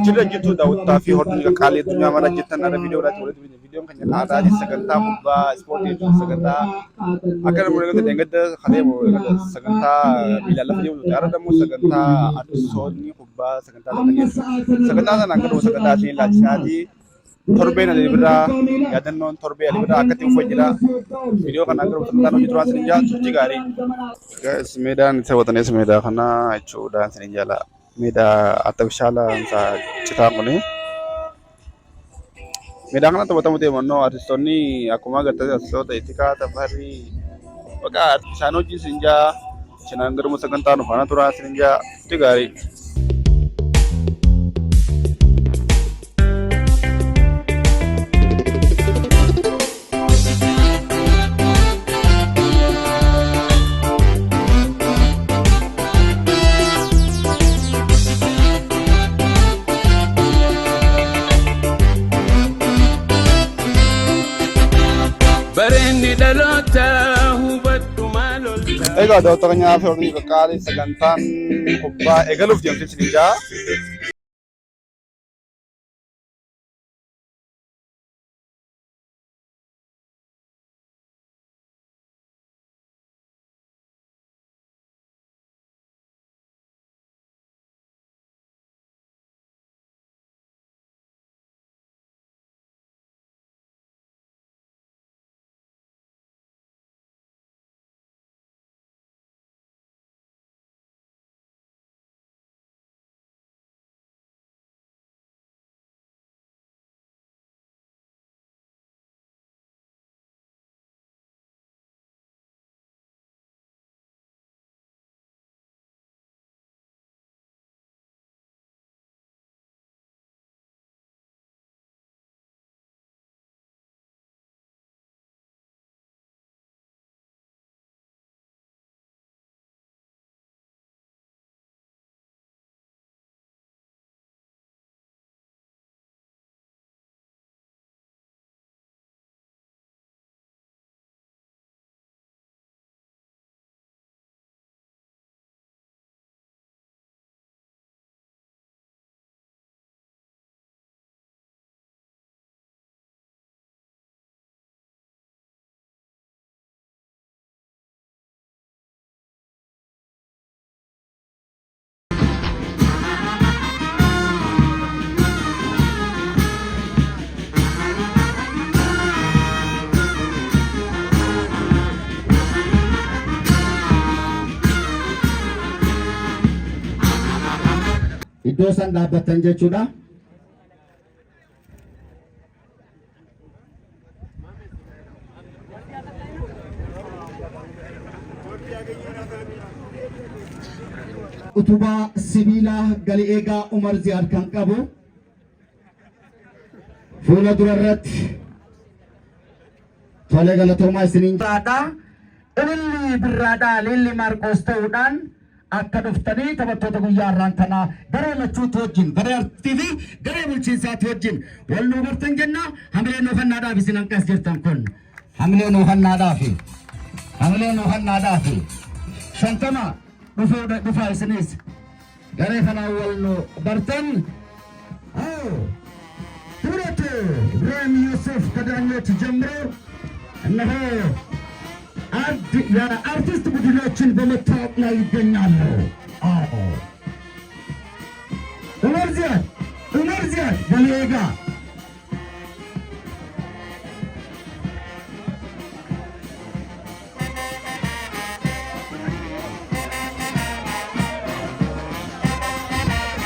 Jira jitu daawwataa fi hordoftoota qaalii addunyaa mara jettan ara viidiyoo irratti walitti viidiyoon kan aadaa sagantaa kubbaa ispoortii sagantaa akka namoonni eegatan eeggadda halee sagantaa miila lafa jiru ara dammoo sagantaa addusoonni kubbaa sagantaa lafa jiru sagantaa sana akka dhawu sagantaa siin laachisaati torbeen ali biraa yaadannoon torbee ali biraa akkatti uffata jira viidiyoo kana akka dhawu sagantaan hojii turaan siin jaa turtii gaarii. Meedaan isa watanees meedaa kana jechuudhaan siin jala. Meeda artifishaala citaa kuni meeda kana taphatamu deemannoo artistoonni akkuma agartee artistoota Itikaa Tafarii bakka isaan hojii sinjaa cinaan garuma sagantaa nu faana turaa sinjaa itti gaarii. Ega daawwattoota keenyaa fi hordoftoota qaalii sagantaan kubbaa eegaluuf deemtee sinjaa. Iddoo san dhaabbatan jechuudha. Utubaa sibiilaa gali eegaa Umar Ziyaad kan qabu fuula durarratti tolee galatoomaa isiniin jedha. Ililli birraadhaa lilli Maarqos ta'uudhaan akka dhuftanii taphattoota guyyaa irraan kanaa garee lachuutu wajjin garee artii fi garee bulchiinsaatti wajjin wal nu bartan jenna. Hamileen ofannaadhaaf isin hanqas jirtan kun hamileen ofannaadhaaf shantama dhufaa isinis garee kanaa wal nu bartan. Turate Ibrahim Yusuf ከዳኞች ጀምሮ እነሆ አርቲስት ቡድኖችን በመታወቅ ላይ ይገኛሉ። ኡመር ዚያድ በሌጋ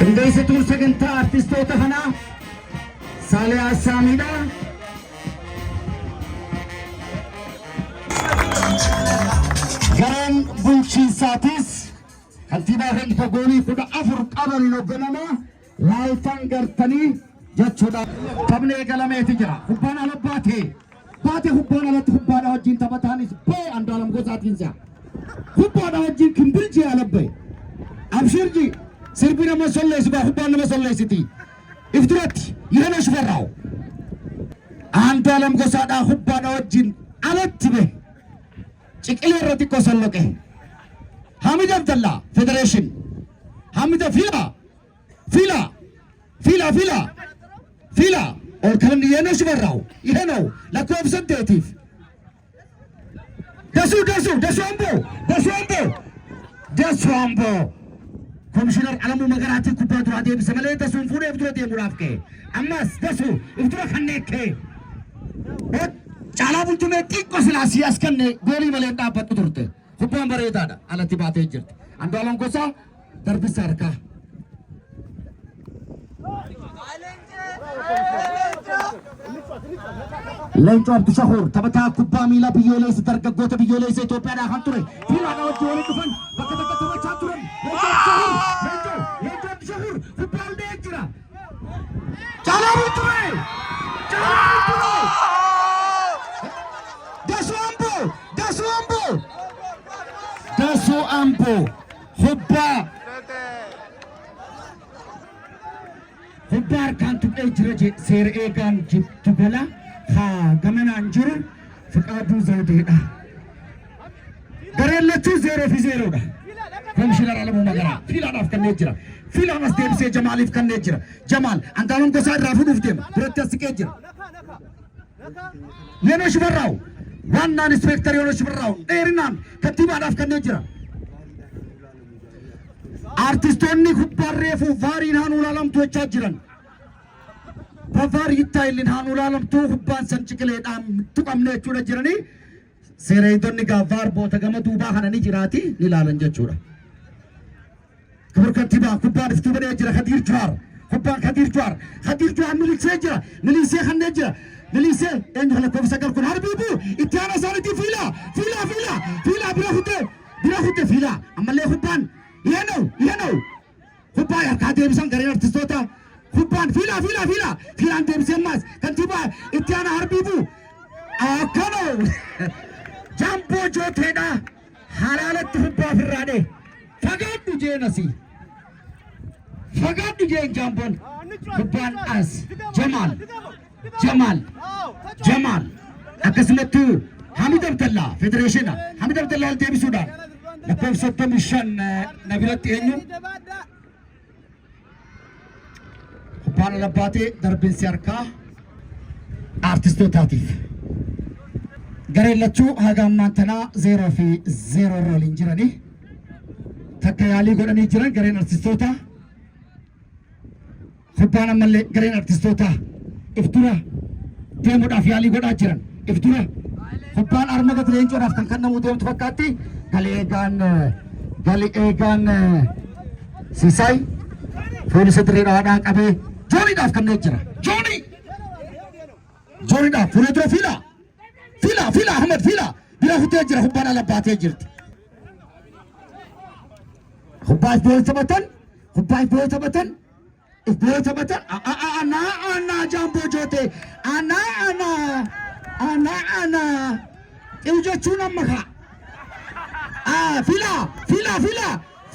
እንደይሰቱን ሰገንታ አርቲስቶota kana ሳሊያ ሳሚዳ Garan bulchiinsaatis kantiibaa kan fagoonii kudha afur qaban hogganama laaltan gartanii jechuudha. Taphni eegalameeti jira. Kubbaan alabbaate baate hubbaana latti hubbaana wajjin taphataanis bee Andu'aalam Gosaatiin si'a hubbaana wajjin kimbirji alabbe abshirji sirbi nama solleessu baa hubbaan nama solleessiti ifduratti yeroo shifarraaw Andu'aalam Gosaadhaa hubbaana wajjin alatti be ciqilee irratti kosolloqe Hamid Abdallah Federation Hamida Fila ol kan yeroo shifarraaw ይሄ ነው ለኮብ ሰደቲፍ ደሱ አምቦ ኮሚሽነር አለሙ መገራቲ ኩባቱ አዴብ ሰመለ ደሱን ፉኔ ፍትሮ ደሙራፍከ አማስ ደሱ ፍትሮ ከነከ ጫላ ቡልቱሜ ጢቆ ስላሲ ያስከነ ጎሊ መለንዳ በጥቱርተ ኩባን በሬታዳ አለቲ ባቴ ጅርት Andu'aalam Gosaa darbisa harkaa Leencoo Abdushakuur taphataa kubbaa miilaa biyyoolessa dargaggoota biyyoolessa Itoophiyaadhaa kan ture fiilaadhaa wajjin waliin dhufan bakka tokko taphachaa turan Leencoo Abdushakuur kubbaa hundee jira Caalaa Bultumee Dasuu Amboo hubbaa harkaan tuqee jira seera eegaan jibtu gala haa gamanaan jiru Fiqaaduu Zawudeedha. Gareen lachuu 0-0dha. Komishinar Alamuu Magaraa fiilaadhaaf kanneen jira. Fiilaan as deebisee Jamaaliif kanneen jira. Jamaal Andu'aalam Gosaa irraa fuudhuuf deema. Biratti as siqee jira. Yeenoo Shifarraaw ዋናን ኢንስፔክተር የሆነው ሽብራው ጤርናን ከቲባዳፍ ከነጅራ አርቲስቶኒ ኩባሬፉ ቫሪን ሃኑ ላላምቶቻ ጅራን በቫር ይታይልን ሃኑ ላላምቶ ኩባን ሰንጭቅሌዳም ትቀምነቹ ለጅራኒ ሴሬይቶኒ ጋቫር ቦተ ገመቱ ባኸነኒ ጅራቲ ሊላለን ጀቹራ ክብር ከቲባ ኩባን ፍቱ በኔ ጅራ ከዲር ጇር ኩባን ከዲር ጇር ሚሊሴ ጅራ ሚሊሴ ከነጅራ Milise enjo la kofisa kar kun harbibu itiana saliti fila bira hutte fila amalle hubban yeno hubba ya ka debisan garin artistota hubban fila debisan mas kantiba itiana harbibu akano jambo joteda halalat hubba firrade fagadu jenasi jambon hubban as Jamal akkasumatti Hamid Abdallah Federation Hamid Abdallah deebisuudhaan lakkoofsa 85 nabiratti eenyu kubbaan labbaatee darbinsi harkaa artistootaatiif gareen lachuu haga ammaan tanaa 0-0 waliin jiranii takka yaalii godhanii jiran gareen artistoota kubbaan ammallee gareen artistoota Iftura deemuudhaaf yaalii godhaa jiran Iftura kubbaan armagat leencoodhaaf kan kennamu deemtu fakkaatti gali eegaan Siisay poolisa direedhaadhaan qabee Jooniidhaaf kennee jira Jooniidhaaf fuula dura fiila Ahmed fiila bira futee jira kubbaan ala baatee jirti kubbaa boo'ee taphatan Iboota bata ana jambo jote ana ijochuna maka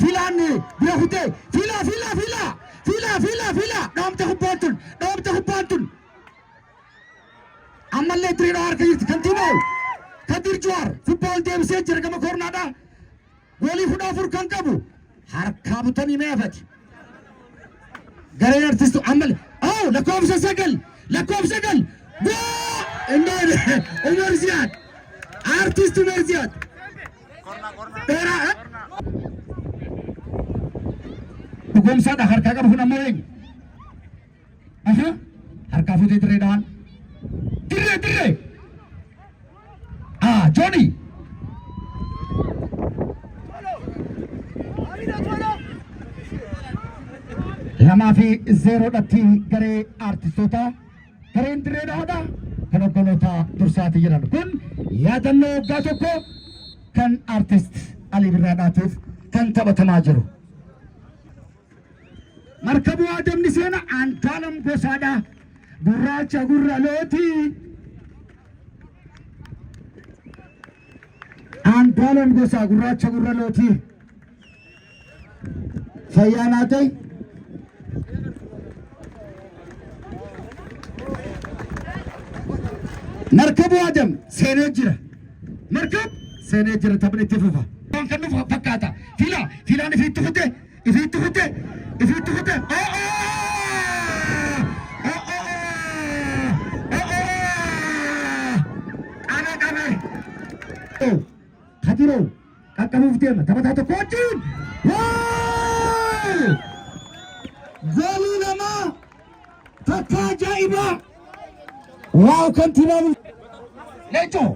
filani bihute fila damte hubbantun amalle trino arkayit kantimo kadir juar football team se jirgama kornada wali huda fur kankabu harkabutani mefat gareen artistu amal lakkoofsa sagal go Umar Ziad artist Umar Ziad dera dhugumsa da harka qabu kun ammoo harka futee direedhaan dirree Johnny lamaa fi 0 garee artistoota gareen direedhaadha kan hogganoota dursaati jedhan kun yaadannoo waggaa tokko kan artist Alii Birraadhaatiif kan taphatamaa jiru markabu adamni seena Andu'aalam Gosaadha gurraacha gurra looti Andu'aalam Gosaa gurraacha gurra lootii fayyaanaa ta'e Markabu Adam seenee jira. Markab seenee jira taphni itti fufa. Waan kan dhufu fakkaata. Fiilaan ifiitti fute. Qabe. Kadiroo qaqqabuuf deema taphataa tokko wajjin. Goolii namaa takka ajaa'ibaa. Waaw kantiibaa Leencoo.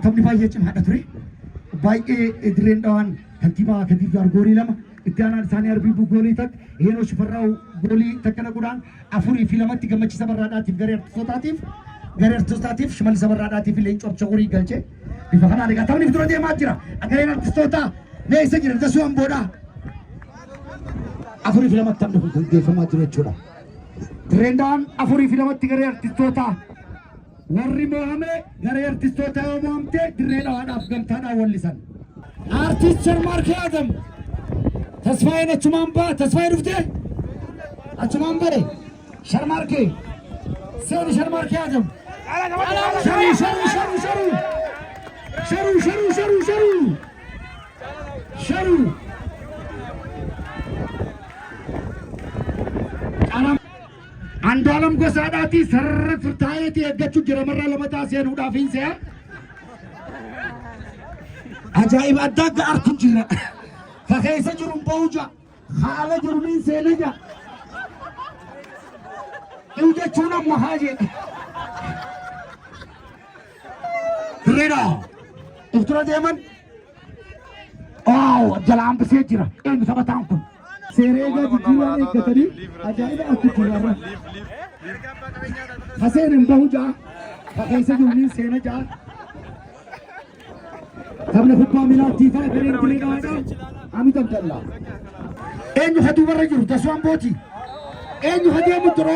Taphni baay'ee cimaadha ture. Baay'ee dirreen dhawaan kantiibaa goolii lama itti aanaan isaanii Arbiibuu goolii takka Heenoo Shifarraa'u goolii takka naquudhaan 4-2 gammachiisa barraadhaatiif garee artistootaatiif Shimallis Barraadhaatiif Leencoo Abshagurii galchee bifa kanaan egaa taphni dura deemaa jira. Gareen artistootaa meessa jira dasuu hamboodhaa. 4-2 taphni kun gaggeeffamaa jiru jechuudha. Dirreen dhawaan 4-2 garee artistootaa warri mo'ame garee artistootaa yoo mo'amte dirree dhawaadhaaf gamtaadhaan wallisan. Artist Sharmaarkee Adam Tasfaayeen achumaan ba'a. Tasfaayee dhuftee achumaan bare Sharmaarkee seeni Sharmaarkee Adam sharu Andu'aalam Gosaadhaati sarara firtaayeetii eeggachuu jira marraa lamataa seenuudhaaf hin se'a. Ajaa'iba addaa akka artu jira. Kakeessa jiru ba'uja haala jiru niin seenaja. Iwu jechuun amma haa jedhe. Dirreedha. Iftura deeman. Waaw jalaan bisee jira. Eenyu taphataan kun. Seeree jijjiirraa eeggatanii ajaa'iba artu jira. Haseen hin bahu ja'a. Kakeessa jiru niin seena ja'a. Taphni kubbaa miilaatti ta'e gareen dirreedhaadha. Amit Abdallah. Eenyu haduu barra jiru Tasfaan Booti. Eenyu hadeemu tura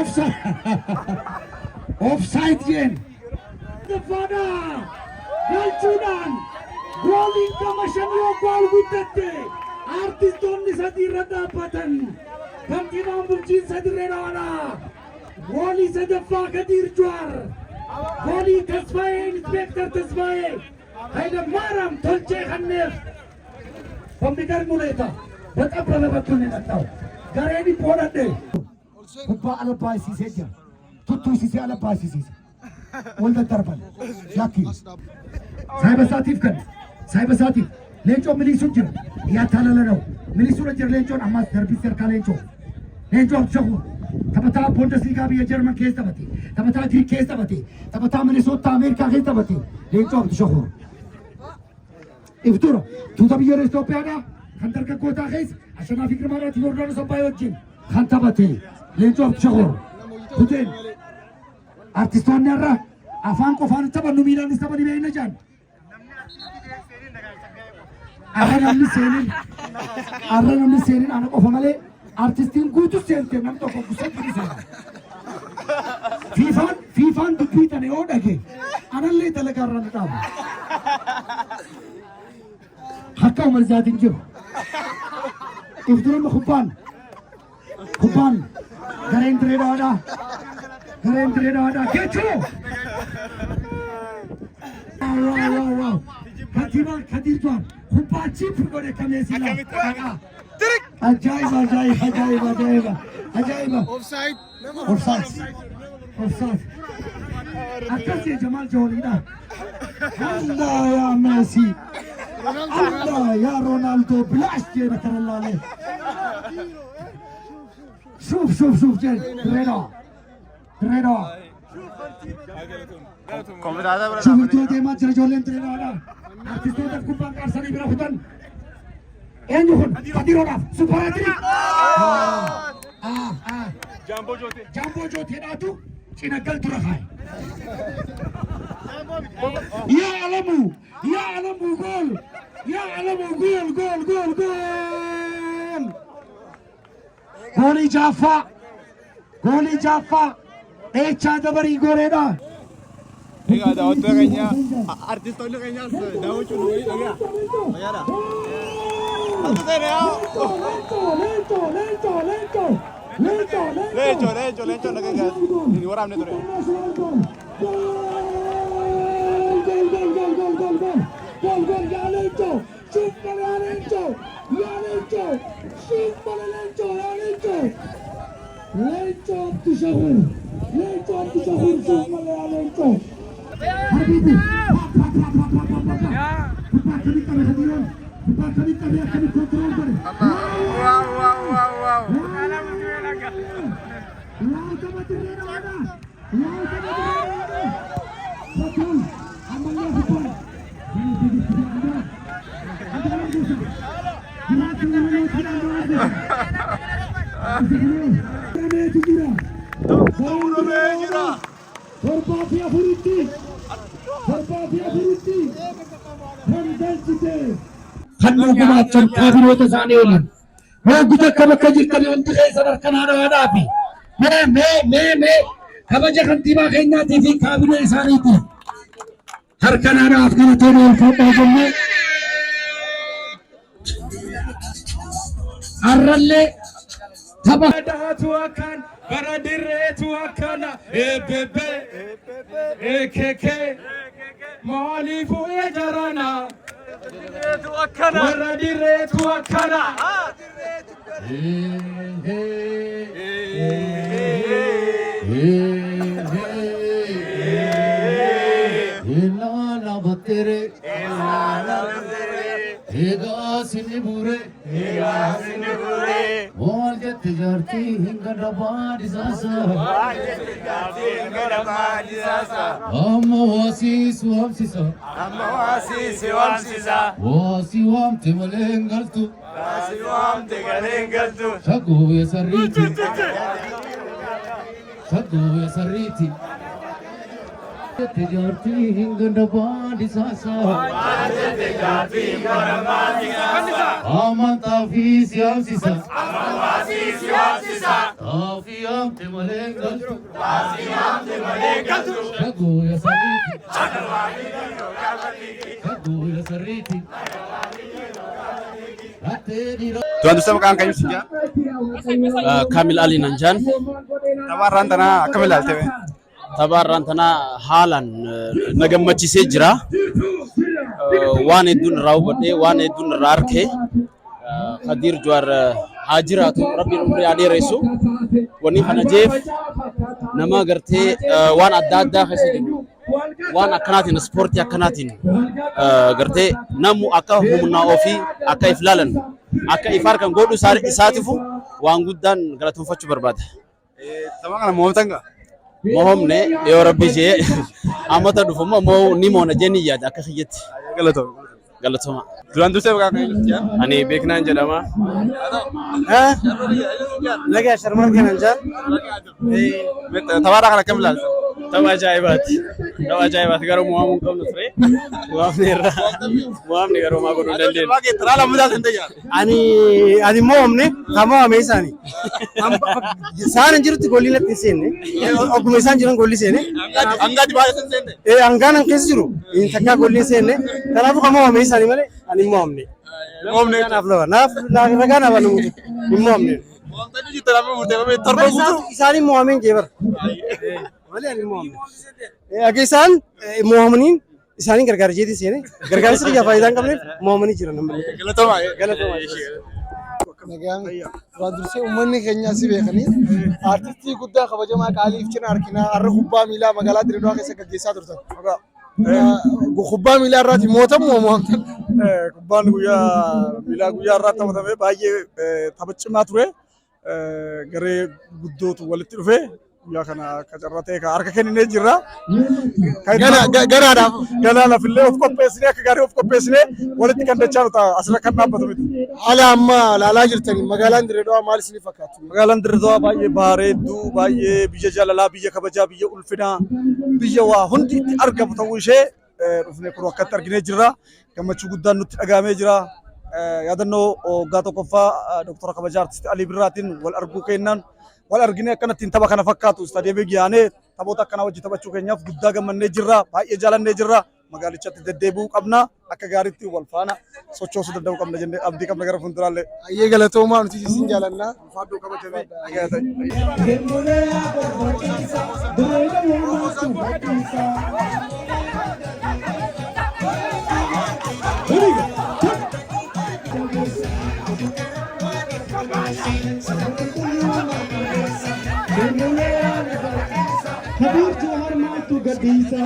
offside jeen. Dafaadha. Galchuudhaan gooliin gama shan yoo gool guddatte artistoonni sadii irra dhaabbatan. Kantiibaan bulchiinsa dirreedhaadha. Goolii sadaffaa Kadir Juwaar. Goolii Tasfaayee Inspektar Tasfaayee. Hayilamaariyaam Tolchee kanneef. Kompiitar muleeta በጠበለ በኩል የመጣው ጋሬኒ ፖለደ ኩባ አለባይ ሲሴጃ ቱቱ ሲሴ አለባይ ሲሴ ወልደ ተርበል ያኪ ሳይበሳቲፍ ሌንጮ ሚሊሱ ጅር ያታለለ ነው ሚሊሱ ጅር ሌንጮን አማስ ደርቢ ሰርካ ሌንጮ አብሸሁ ተበታ ቡንደስሊጋ የጀርመን ኬስ ተበቲ ተበታ ግሪክ ኬስ ተበቲ ተበታ ሚኒሶታ አሜሪካ ኬስ ተበቲ ሌንጮ አብሸሁ ኢፍቱሮ ቱታ ቢየር ኢትዮጵያዳ خندر کا کوتا خیس اشنا فکر مارا تھی ورنہ سبایو جن خانتا باتے لینچو ابشغور خودین آرتیستان نیارا افان کو فان تبا نمیران استبا نمی اینا جان آخر نمی سینین آنا کو فامالے آرتیستین گوتو سینتے نم تو کو گسد بری سینا فیفان دکویتا نے اوڑا کے آنا لے تلکار رانتا حقا عمر زیادین جو Ifturan khubban gareen dirreedhaadha geechuu waaw kantiibaan Kadir Juwaar kubbaa chiif godhe kameesila ajaa'iba offside akkasi Jamaal Jooliidha Allah yaa Meesii الله يا رونالدو بلاش جينا ترى الله عليه شوف جين رينا شوف تو دي ما جرى جولين ترينا هذا ارتيستو ده كوبان كارساني بلا خدان اين يكون كدير ولا سوبر ادري جامبو جوتي ناتو چينا گل تو رخاي يا علمو جول गोली जाफा Echa dabari goreedha. Egaa daawwattoota keenya artistoonni keenyaas daawwachuun wayii dhagaa. Fayyaadha. Leencoo dhagaa inni waraabne ture. Gol ya Leencoo. Super ya Leencoo. Super Leencoo ya Leencoo. Leencoo Abdishahur. Super ya Leencoo. Habibi. Wow. Kannu gumaachan kaabinoota isaanii waliin hoogguta akka bakka jirtan wanti keessan harkaan haadhaadhaafi mee kabaja kantiibaa keenyaatii fi kaabinee isaaniiti harkaan haadhaaf kana tola olfadhaa jennee har'allee tapha daatu akkaan bara dirreetu akkana eebebe ekeke maaliifuu ejarana warra dirreetu akkana ilaala battere eegaa sinni bure maal jette jaartii hinga dhabaa disaasa amma waasiisu hamsisa waasii waamte malee hin galtu shagoo yasarriiti Tijarti hingga depan di sasa. Aman tafi siap sisa. Tafi am temalenggal. Jago ya sariti. Tuan Tusa makan kayu sih ya. Kamil Ali Nanjan. Tawaran tanah Kamil Ali tewe. Tabaarraan tana haalan na gammachiisee jira. Waan hedduun irraa hubadhee waan hedduun irraa arkee Khadiir Juwaar haa jiraatu rabbiin umrii haa dheeressu. Wanni kana jeef nama gartee waan adda addaa keessa jiru waan akkanaatiin ispoortii akkanaatiin gartee namu akka humnaa ofii akka if laalan akka if harkan godhu isaatifu waan guddaan galatoonfachuu barbaada. Sama kana mo'amtanga. Mohomne yoo rabbi jee amata dhufuma moo ni moona jenni yaada akka xiyyetti galatoma Tuan Tusa makan kayu sih ya. ani beeknaan jedhama Laga Sharman Nanjan. Tawaran kana Kamil Ali. tapha ajaa'ibaati garuu mo'amuu hin qabnu ture mo'amni garuu maa godhuu hin dandeenye. Terala mudah sendiri. Ani mo'amne kama amesani. Isaan jirutti golli latti seenne. Ogguma isaan jiran golli seenne. Angga di bawah sende. Anggaan an keessa jiru. Takka golli seenne. Kanaafuu kama amesani malee ani mo'amne. Mo'amne. Naaf ragaa naaf anu hin mo'amne. Mo'amtani jitu tapi mudah terbaik itu. Isaan mo'ameen jeebar. Malee ani mo'amne. Akka isaan mo'amaniin isaanii gargaara jeetii seene gargaarsa biyyaa faayidaa hin qabneef mo'amanii jiran. Galatoma. Waan dursee uummanni keenya si beekanii artistii guddaa kabajamaa qaaliif cina harkinaa har'a kubbaa miilaa magaalaa Dirreedawaa keessa gaggeessaa turtan. Kubbaa miilaa irraati mootamuu mo'amtan. Kubbaan miilaa guyyaa irraa taphatame baay'ee tapha cimaa ture. Garee guddootu walitti dhufe guyyaa kana qacarratee harka kenninee jirra. Ganaadhaaf illee of qopheessinee akka gaarii of qopheessinee walitti kan dachaa nuti asirra kan dhaabbatu miti. Haala amma ilaalaa jirtanii magaalaan Dirreedawaa maal isinii fakkaatu? Magaalaan Dirreedawaa baay'ee bareedduu, baay'ee biyya jaalalaa, biyya kabajaa, biyya ulfinaa, biyya waa hundi itti argamu ta'uu ishee dhufnee kun akkatti arginee jirra. Gammachuu guddaan nutti dhagahamee jira. Yaadannoo waggaa tokkoffaa Dooktora kabajaa Artiist Alii Birraatiin wal arguu kennaan wal arginee akkanattiin tapha kana fakkaatu istaadiyeemii giyaanee taphoota akkanaa wajji taphachuu keenyaaf guddaa gammannee jirra. Baay'ee jaalannee jirra. Magaalichatti deddeebi'uu qabna. Akka gaariitti wal faana sochoosuu danda'uu qabna jennee abdii qabna gara fuulduraallee. Ayyee galatoomaa nuti isin jaalannaa. Faaduu qabatanii. Kabir Johar Matu Gadisa.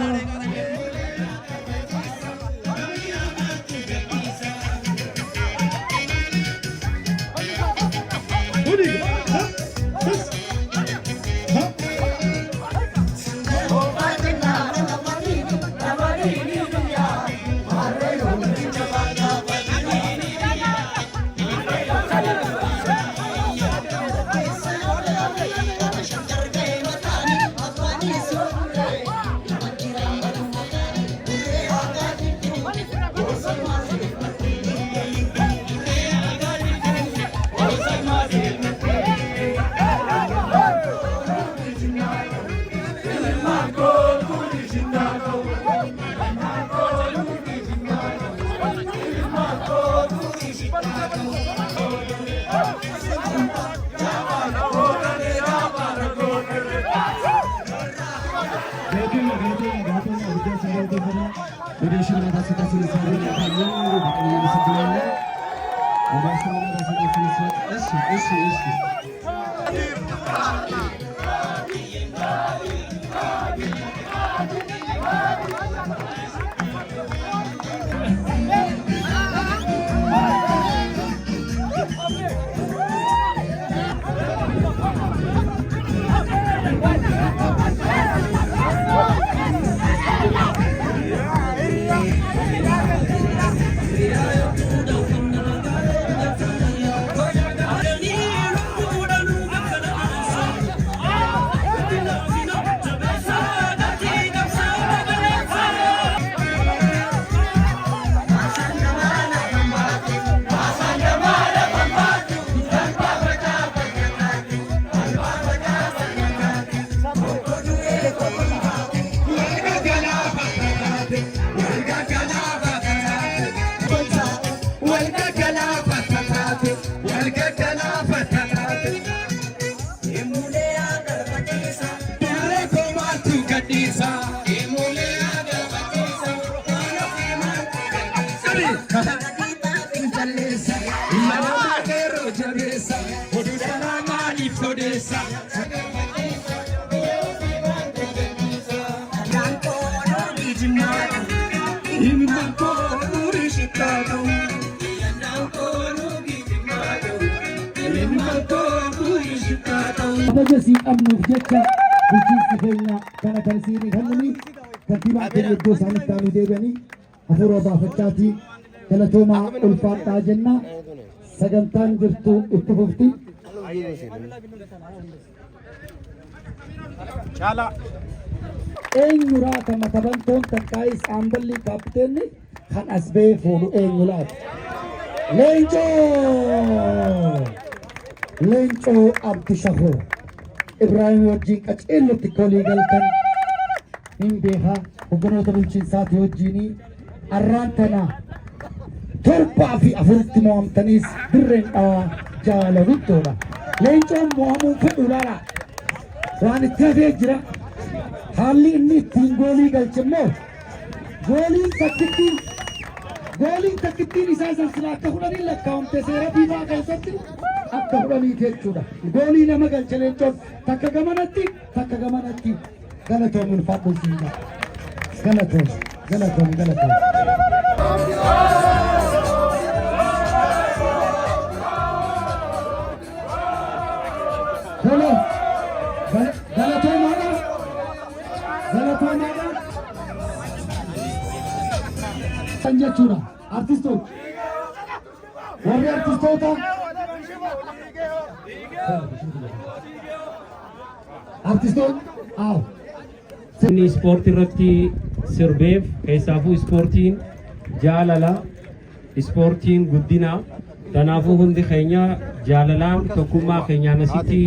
Bajasi amnuuf jecha bulchiinsi keenya kana kan siinii kennanii kantiibaan keenya iddoo isaanitti aanuu deebi'anii hafuura baafachaatii galatoomaa ulfaadhaa jenna sagantaan jirtu itti fufti. Eenyu raata matabantoon takkaayis aamballii kaapiteenni kan as ba'ee fuudhu eenyu laata? Leencoo Abdishahoo Ibrahim wajjin qaceellotti kolii galtan hin beekaa hogganoota bulchiinsaati wajjinii arraan tana torbaa fi afuritti mo'amtaniis dirreen dhawaa jaalaluttoodha. Leencoon mo'amuu fedhu laala waan itti hafee jira. Haalli inni ittiin goolii galche immoo gooliin takkittiin isaa silsila akka fudhanii lakkaa'amte seera fiifaa keessatti akka fudhanii jechuudha. Goolii nama galche Leencoon takka gamanatti galatoom ulfaadhu siinaa. Galatoom. Jechuudha. Artistoota warri artistoota Inni ispoortii irratti sirbeef keessaafuu ispoortiin jaalala, ispoortiin guddina. Kanaafuu hundi keenya jaalalaan tokkummaa keenyaan asitti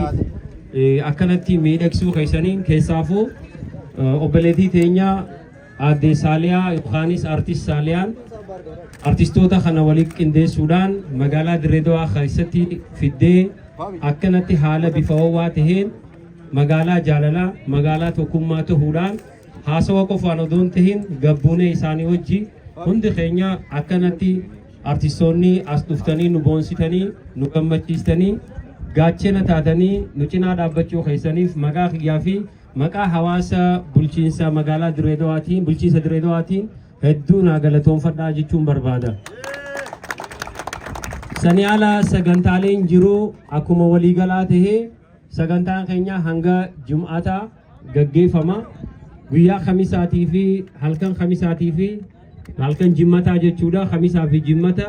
akkanatti miidhagsuu keessaniin keessaafuu obboleettii teenya aadde Saaliyaa yookaanis artist Saaliyaan artistoota kana waliin qindeessuudhaan magaalaa Dirree Dawaa keessatti fiddee akkanatti haala bifa ho'aa taheen magaalaa jaalalaa magaalaa tokkummaa ta'uudhaan haasawa qofaan odoo hin tahin gabbuunee isaanii wajji hundi keenya akkanatti artistoonni as dhuftanii nu boonsitanii nu gammachiistanii gaachena taatanii nu cinaa dhaabbachuu keessaniif maqaa kiyyaa fi maqaa hawaasa bulchiinsa magaalaa Dirree Dawaatiin bulchiinsa Dirree Dawaatiin hedduu naa galatoonfadhaa jechuun barbaada. Sani ala sagantaaleen jiru akkuma waliigalaa tahee sagantaan keenya hanga Jum'aataa gaggeeffama. Guyyaa Khamisaatii fi halkan Khamisaatii fi halkan Jimmataa jechuudha. Khamisaa fi Jimmata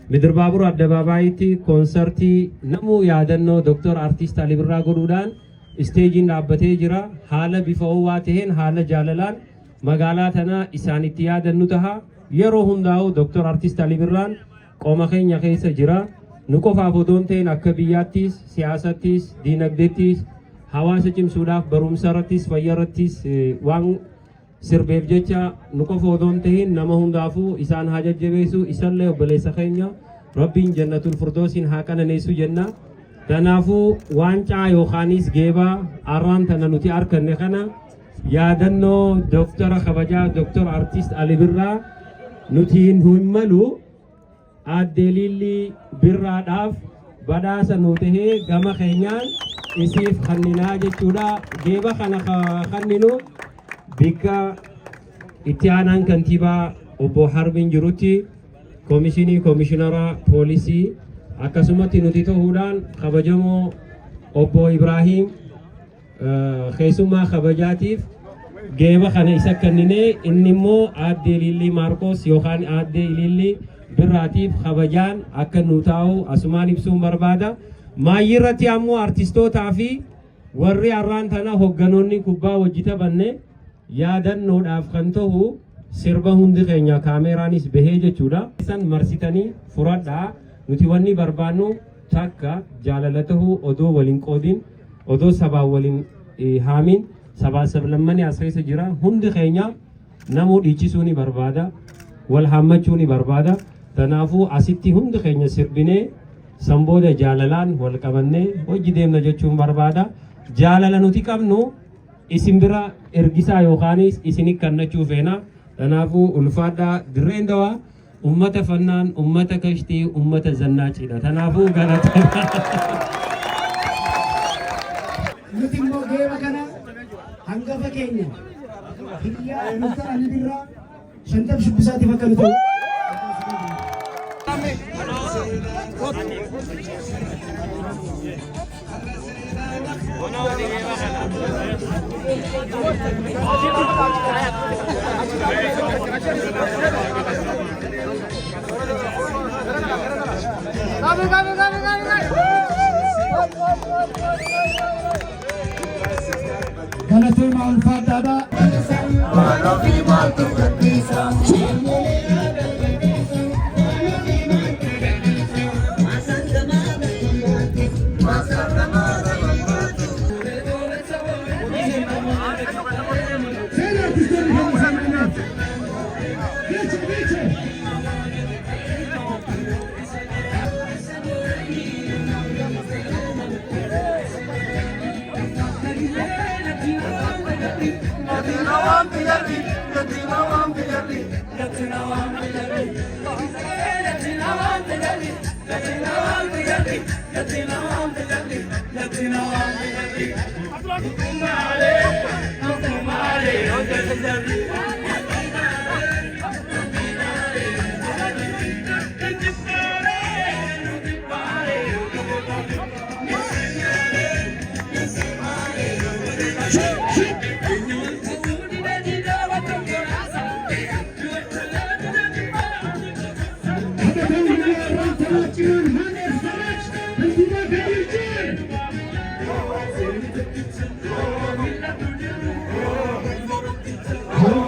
Midir Baabur Addabaabayitti koonsartii namuu yaadannoo Dr. Artist Ali Birraa godhuudhaan isteejiin dhaabbatee jira. Haala bifa ho'aa taheen haala jaalalaan magaalaa tana isaanitti yaadannu taha. Yeroo hundaa'u Dr. Artist Ali Birraan qooma keenya keessa jira. Nu qofaaf odoo hin ta'in akka biyyaattis siyaasattis diinagdeettis hawaasa cimsuudhaaf barumsa irrattis fayyaa irrattis waan sirbeef jecha nu qofa odoo hin ta'in nama hundaafuu isaan haa jajjabeessu isallee obboleessa keenya rabbiin jannatul firdoosiin haa qananeessu jenna. Kanaafuu waancaa yookaanis geebaa arraan tana nuti arganne kana yaadannoo Dooktara kabajaa Dr. Artist Ali Birraa nuti hin malu aadde Lilli Birraadhaaf badhaasa nu tahee gama keenyaan isiif kanninaa jechuudha. Geeba kana kanninu bikka itti aanaan kantiibaa obbo Harbiin jirutti koomishinara poolisii akkasumatti nuti ta'uudhaan kabajamoo obbo Ibrahim keessummaa kabajaatiif geeba kana isa kanninee inni immoo aadde Lilli Maarqos yookaan aadde Lilli Birraatiif kabajaan akka nu taa'u asumaan ibsuun barbaada. Maayyirratti ammoo artistootaa fi warri arraan tana hogganoonni kubbaa hojii taphanne yaadannoodhaaf kan ta'u sirba hundi keenya kaameraanis bahee jechuudha. Isan marsitanii furadhaa nuti wanni barbaannu takka jaalala ta'uu odoo waliin qoodin odoo sabaan waliin haamin sabaa sablammanii as keessa jira hundi keenya namuu dhiichisuu ni barbaada wal haammachuu ni barbaada. Kanaafuu asitti hundi keenya sirbinee sambooda jaalalaan wal qabannee hojii deemna jechuun barbaada. Jaalala nuti qabnu isin bira ergisaa yookaanis isin kannachuu feena. Kanaafuu ulfaadhaa Dirreen Dawaa ummata fannaan ummata kashtii ummata zannaaciidha. Kanaafuu galata. Nuti immoo geeba kana hangafa keenya hiriyaa Dr. Ali Birraa shantam shubbisaatiif akka nu ta'u. Galatuma ulfaadhaadha. Oh,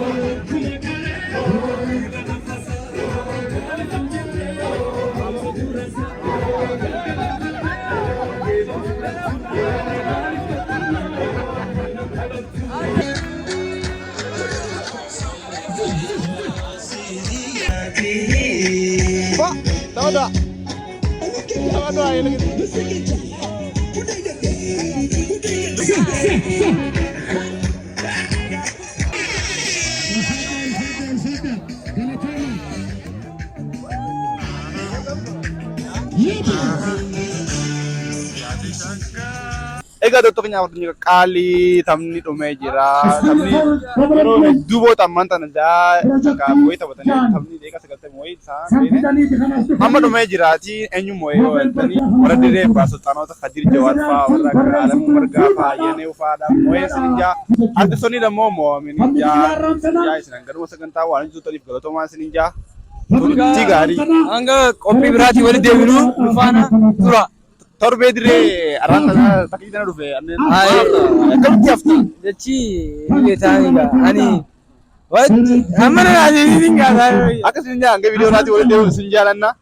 Egaa Dr. Keenya Wardinya kali taphni dhumee jira. Taphni yeroo hedduu booda ammaan tana daa bu'ee taphatanii taphni deeqa sagaltee moo'ee isaan amma dhumee jiraati eenyu moo'ee waltanii warra dirree abbaa sultaanota Kadir Jawaar fa'aa warra Alam Margaa fa'aa Yenee fa'aadha moo'ee sinjaa artistoonni dammoo moo'amanii jaa isin garuu sagantaa waan hojjetaniif galatoomaa sinjaa turtii gaarii hanga qophii biraatii walitti deebinuu dhufaana tura. Torbee dirree arraan takkii tana dhufe akkamitti hafta? Jechi beetaaniidha. Ani amma na naasisiin gaasaa. Akkasiin hanga viidiyoo irratti walitti deebiin sin jaalanna.